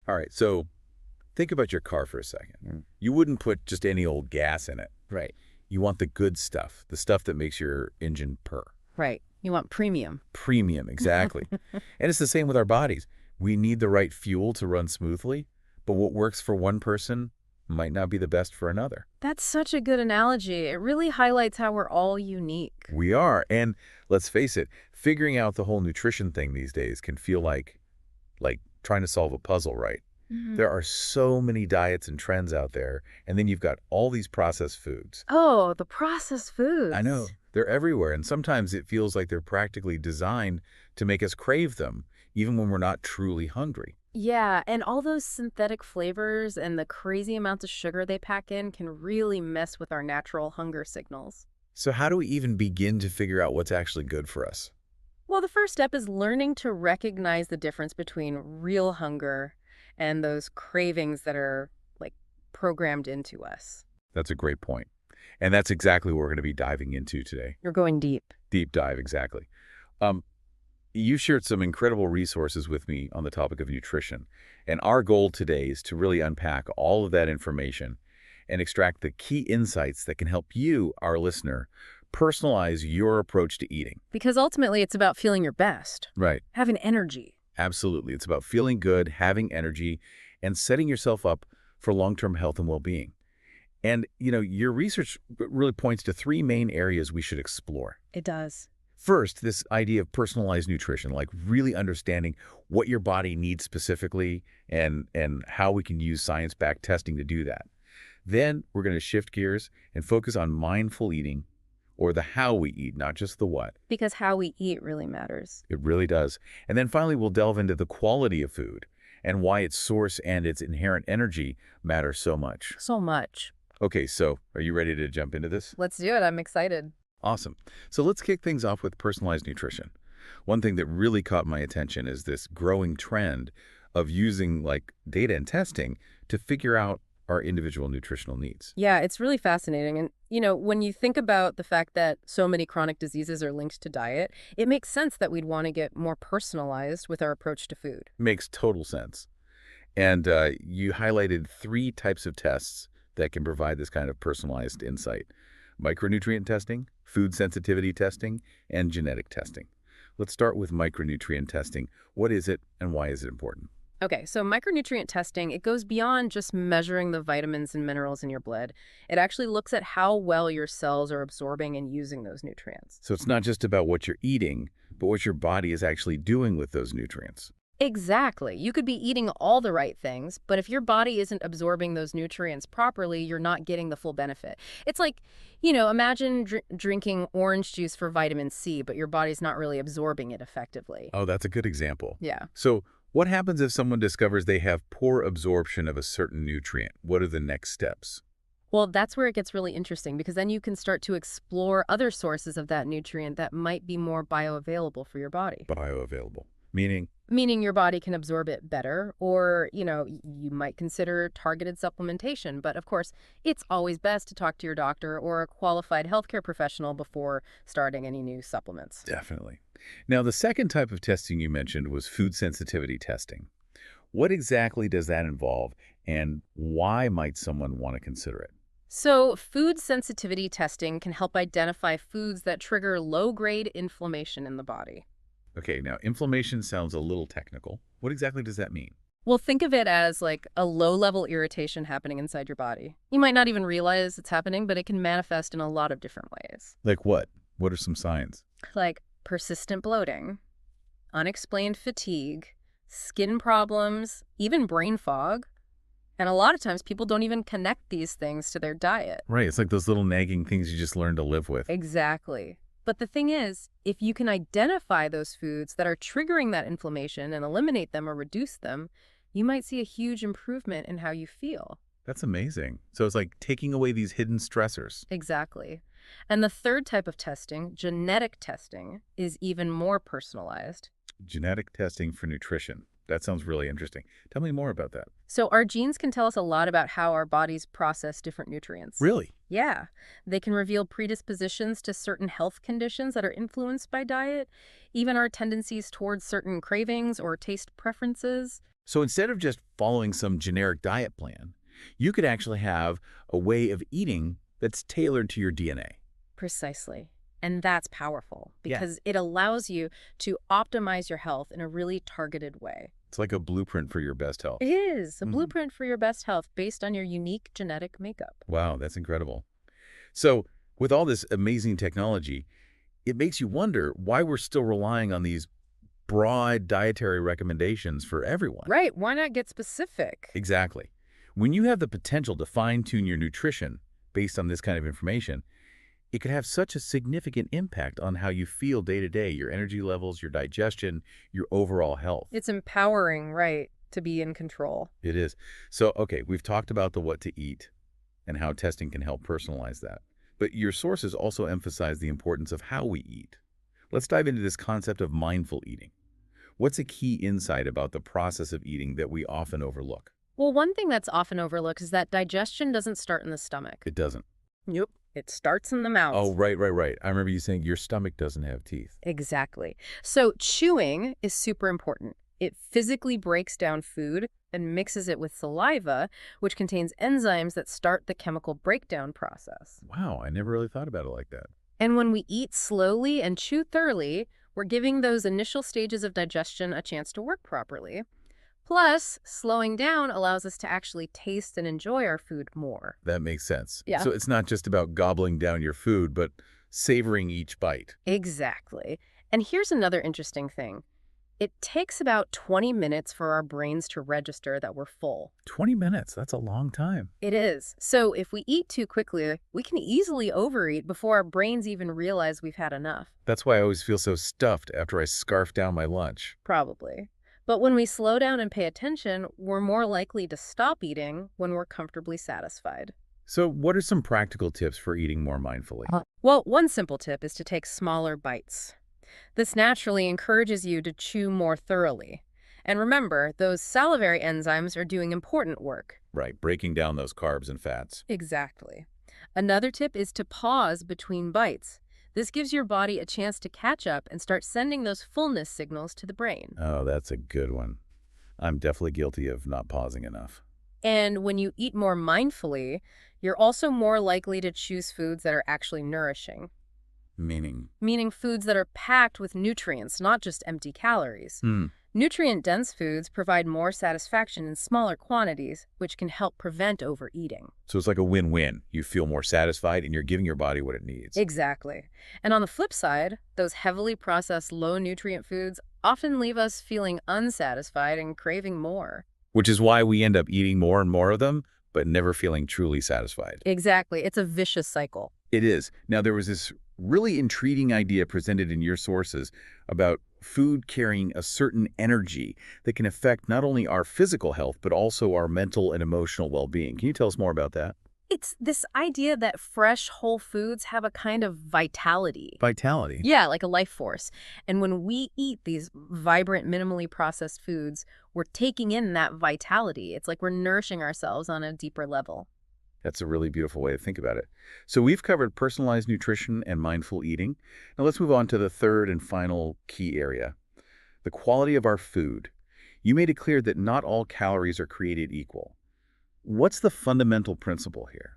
All right, so think about your car for a second. Mm. You wouldn't put just any old gas in it. Right. You want the good stuff, the stuff that makes your engine purr. Right. You want premium. Premium, exactly. And it's the same with our bodies. We need the right fuel to run smoothly, but what works for one person might not be the best for another. That's such a good analogy. It really highlights how we're all unique. We are, and let's face it, figuring out the whole nutrition thing these days can feel like trying to solve a puzzle, right? There are so many diets and trends out there, and then you've got all these processed foods. Oh, the processed foods. I know. They're everywhere, and sometimes it feels like they're practically designed to make us crave them, even when we're not truly hungry. Yeah, and all those synthetic flavors and the crazy amounts of sugar they pack in can really mess with our natural hunger signals. So how do we even begin to figure out what's actually good for us? Well, the first step is learning to recognize the difference between real hunger and those cravings that are like programmed into us. That's a great point. And that's exactly what we're going to be diving into today. You're going deep. Deep dive, exactly. You shared some incredible resources with me on the topic of nutrition. And our goal today is to really unpack all of that information and extract the key insights that can help you, our listener, personalize your approach to eating. Because ultimately, it's about feeling your best, Right. having energy. Absolutely. It's about feeling good, having energy, and setting yourself up for long-term health and well-being. And, your research really points to three main areas we should explore. It does. First, this idea of personalized nutrition, like really understanding what your body needs specifically and how we can use science-backed testing to do that. Then we're going to shift gears and focus on mindful eating, or the how we eat, not just the what. Because how we eat really matters. It really does. And then finally, we'll delve into the quality of food and why its source and its inherent energy matter so much. So much. Okay, so are you ready to jump into this? Let's do it. I'm excited. Awesome. So let's kick things off with personalized nutrition. One thing that really caught my attention is this growing trend of using data and testing to figure out our individual nutritional needs. Yeah, it's really fascinating. And, when you think about the fact that so many chronic diseases are linked to diet, it makes sense that we'd want to get more personalized with our approach to food. Makes total sense. And you highlighted three types of tests that can provide this kind of personalized insight: micronutrient testing, food sensitivity testing, and genetic testing. Let's start with micronutrient testing. What is it and why is it important? Okay, so micronutrient testing, it goes beyond just measuring the vitamins and minerals in your blood. It actually looks at how well your cells are absorbing and using those nutrients. So it's not just about what you're eating, but what your body is actually doing with those nutrients. Exactly. You could be eating all the right things, but if your body isn't absorbing those nutrients properly, you're not getting the full benefit. It's like, imagine drinking orange juice for vitamin C, but your body's not really absorbing it effectively. Oh, that's a good example. Yeah. So what happens if someone discovers they have poor absorption of a certain nutrient? What are the next steps? Well, that's where it gets really interesting, because then you can start to explore other sources of that nutrient that might be more bioavailable for your body. Bioavailable, meaning? Meaning your body can absorb it better, or, you might consider targeted supplementation. But of course, it's always best to talk to your doctor or a qualified healthcare professional before starting any new supplements. Definitely. Now, the second type of testing you mentioned was food sensitivity testing. What exactly does that involve, and why might someone want to consider it? So food sensitivity testing can help identify foods that trigger low-grade inflammation in the body. Okay, now inflammation sounds a little technical. What exactly does that mean? Well, think of it as like a low-level irritation happening inside your body. You might not even realize it's happening, but it can manifest in a lot of different ways. Like what? What are some signs? Like persistent bloating, unexplained fatigue, skin problems, even brain fog. And a lot of times people don't even connect these things to their diet. Right, it's like those little nagging things you just learn to live with. Exactly. But the thing is, if you can identify those foods that are triggering that inflammation and eliminate them or reduce them, you might see a huge improvement in how you feel. That's amazing. So it's like taking away these hidden stressors. Exactly. And the third type of testing, genetic testing, is even more personalized. Genetic testing for nutrition. That sounds really interesting. Tell me more about that. So our genes can tell us a lot about how our bodies process different nutrients. Really? Yeah. They can reveal predispositions to certain health conditions that are influenced by diet, even our tendencies towards certain cravings or taste preferences. So instead of just following some generic diet plan, you could actually have a way of eating that's tailored to your DNA. Precisely. And that's powerful Yeah. because it allows you to optimize your health in a really targeted way. It's like a blueprint for your best health. It is a Mhm. blueprint for your best health based on your unique genetic makeup. Wow, that's incredible. So with all this amazing technology, it makes you wonder why we're still relying on these broad dietary recommendations for everyone. Right. Why not get specific? Exactly. When you have the potential to fine-tune your nutrition based on this kind of information, it could have such a significant impact on how you feel day to day, your energy levels, your digestion, your overall health. It's empowering, right, to be in control. It is. So, okay, we've talked about the what to eat and how testing can help personalize that. But your sources also emphasize the importance of how we eat. Let's dive into this concept of mindful eating. What's a key insight about the process of eating that we often overlook? Well, one thing that's often overlooked is that digestion doesn't start in the stomach. It doesn't. Nope. It starts in the mouth. Oh, right. I remember you saying your stomach doesn't have teeth. Exactly. So chewing is super important. It physically breaks down food and mixes it with saliva, which contains enzymes that start the chemical breakdown process. Wow, I never really thought about it like that. And when we eat slowly and chew thoroughly, we're giving those initial stages of digestion a chance to work properly. Plus, slowing down allows us to actually taste and enjoy our food more. That makes sense. Yeah. So it's not just about gobbling down your food, but savoring each bite. Exactly. And here's another interesting thing. It takes about 20 minutes for our brains to register that we're full. 20 minutes, that's a long time. It is. So if we eat too quickly, we can easily overeat before our brains even realize we've had enough. That's why I always feel so stuffed after I scarf down my lunch. Probably. But when we slow down and pay attention, we're more likely to stop eating when we're comfortably satisfied. So what are some practical tips for eating more mindfully? Well, one simple tip is to take smaller bites. This naturally encourages you to chew more thoroughly. And remember, those salivary enzymes are doing important work. Right, breaking down those carbs and fats. Exactly. Another tip is to pause between bites. This gives your body a chance to catch up and start sending those fullness signals to the brain. Oh, that's a good one. I'm definitely guilty of not pausing enough. And when you eat more mindfully, you're also more likely to choose foods that are actually nourishing, Meaning? meaning foods that are packed with nutrients, not just empty calories. Nutrient-dense foods provide more satisfaction in smaller quantities, which can help prevent overeating. So it's like a win-win. You feel more satisfied and you're giving your body what it needs. Exactly. And on the flip side, those heavily processed low-nutrient foods often leave us feeling unsatisfied and craving more. Which is why we end up eating more and more of them, but never feeling truly satisfied. Exactly. It's a vicious cycle. It is. Now, there was this really intriguing idea presented in your sources about food carrying a certain energy that can affect not only our physical health, but also our mental and emotional well-being. Can you tell us more about that? It's this idea that fresh, whole foods have a kind of vitality. Vitality. Yeah, like a life force. And when we eat these vibrant, minimally processed foods, we're taking in that vitality. It's like we're nourishing ourselves on a deeper level. That's a really beautiful way to think about it. So we've covered personalized nutrition and mindful eating. Now let's move on to the third and final key area, the quality of our food. You made it clear that not all calories are created equal. What's the fundamental principle here?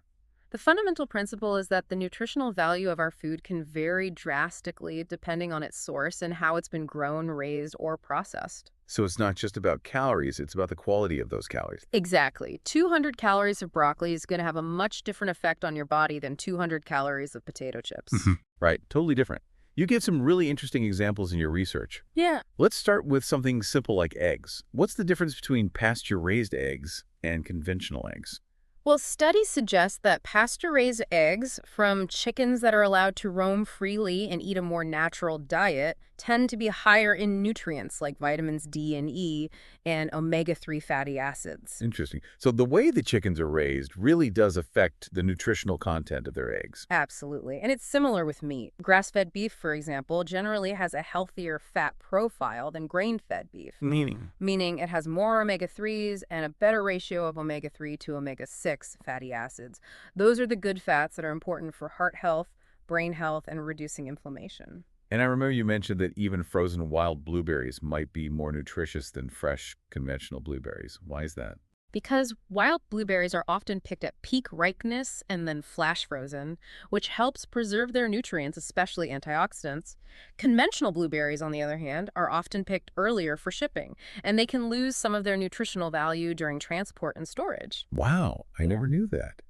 The fundamental principle is that the nutritional value of our food can vary drastically depending on its source and how it's been grown, raised, or processed. So it's not just about calories, it's about the quality of those calories. Exactly. 200 calories of broccoli is going to have a much different effect on your body than 200 calories of potato chips. Right, totally different. You gave some really interesting examples in your research. Yeah. Let's start with something simple like eggs. What's the difference between pasture-raised eggs and conventional eggs? Well, studies suggest that pasture-raised eggs from chickens that are allowed to roam freely and eat a more natural diet tend to be higher in nutrients like vitamins D and E and omega-3 fatty acids. Interesting. So the way the chickens are raised really does affect the nutritional content of their eggs. Absolutely. And it's similar with meat. Grass-fed beef, for example, generally has a healthier fat profile than grain-fed beef, meaning it has more omega-3s and a better ratio of omega-3 to omega-6 fatty acids. Those are the good fats that are important for heart health, brain health, and reducing inflammation. And I remember you mentioned that even frozen wild blueberries might be more nutritious than fresh, conventional blueberries. Why is that? Because wild blueberries are often picked at peak ripeness and then flash frozen, which helps preserve their nutrients, especially antioxidants. Conventional blueberries, on the other hand, are often picked earlier for shipping, and they can lose some of their nutritional value during transport and storage. Wow, I Yeah. never knew that.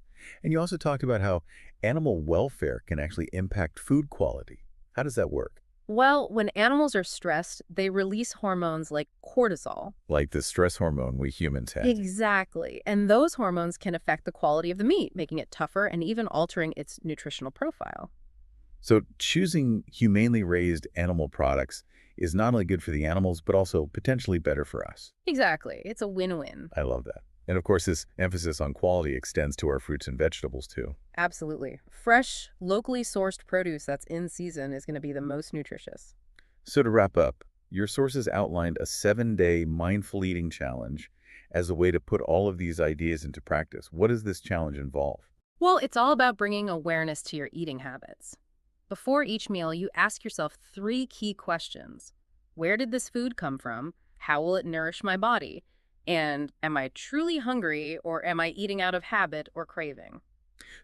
And you also talked about how animal welfare can actually impact food quality. How does that work? Well, when animals are stressed, they release hormones like cortisol. Like the stress hormone we humans have. Exactly. And those hormones can affect the quality of the meat, making it tougher and even altering its nutritional profile. So choosing humanely raised animal products is not only good for the animals, but also potentially better for us. Exactly. It's a win-win. I love that. And of course, this emphasis on quality extends to our fruits and vegetables too. Absolutely. Fresh, locally sourced produce that's in season is going to be the most nutritious. So to wrap up, your sources outlined a 7-day mindful eating challenge as a way to put all of these ideas into practice. What does this challenge involve? Well, it's all about bringing awareness to your eating habits. Before each meal, you ask yourself three key questions. Where did this food come from? How will it nourish my body? And am I truly hungry or am I eating out of habit or craving?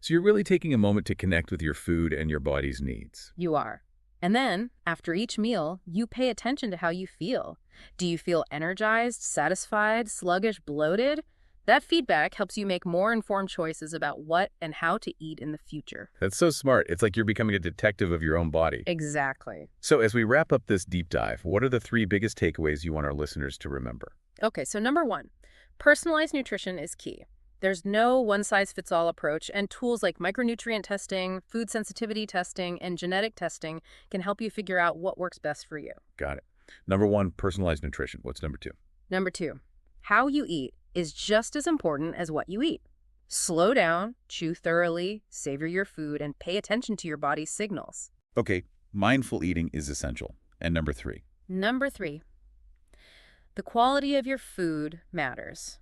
So you're really taking a moment to connect with your food and your body's needs. You are. And then, after each meal, you pay attention to how you feel. Do you feel energized, satisfied, sluggish, bloated? That feedback helps you make more informed choices about what and how to eat in the future. That's so smart. It's like you're becoming a detective of your own body. Exactly. So as we wrap up this deep dive, what are the three biggest takeaways you want our listeners to remember? Okay, so number one, personalized nutrition is key. There's no one-size-fits-all approach, and tools like micronutrient testing, food sensitivity testing, and genetic testing can help you figure out what works best for you. Got it. Number one, personalized nutrition. What's number two? Number two, how you eat is just as important as what you eat. Slow down, chew thoroughly, savor your food, and pay attention to your body's signals. Okay, mindful eating is essential. And number three, Number three, the quality of your food matters.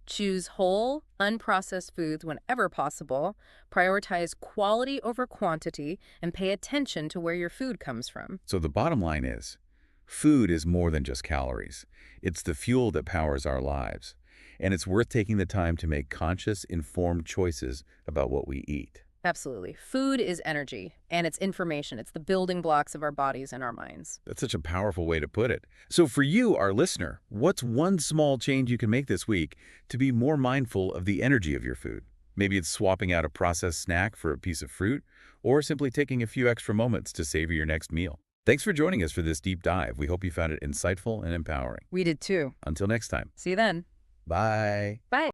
Choose whole, unprocessed foods whenever possible, prioritize quality over quantity, and pay attention to where your food comes from. so the bottom line is, food is more than just calories. It's the fuel that powers our lives. And it's worth taking the time to make conscious, informed choices about what we eat. Absolutely. Food is energy, and it's information. It's the building blocks of our bodies and our minds. That's such a powerful way to put it. So for you, our listener, what's one small change you can make this week to be more mindful of the energy of your food? Maybe it's swapping out a processed snack for a piece of fruit, or simply taking a few extra moments to savor your next meal. Thanks for joining us for this deep dive. We hope you found it insightful and empowering. We did too. Until next time. See you then. Bye. Bye.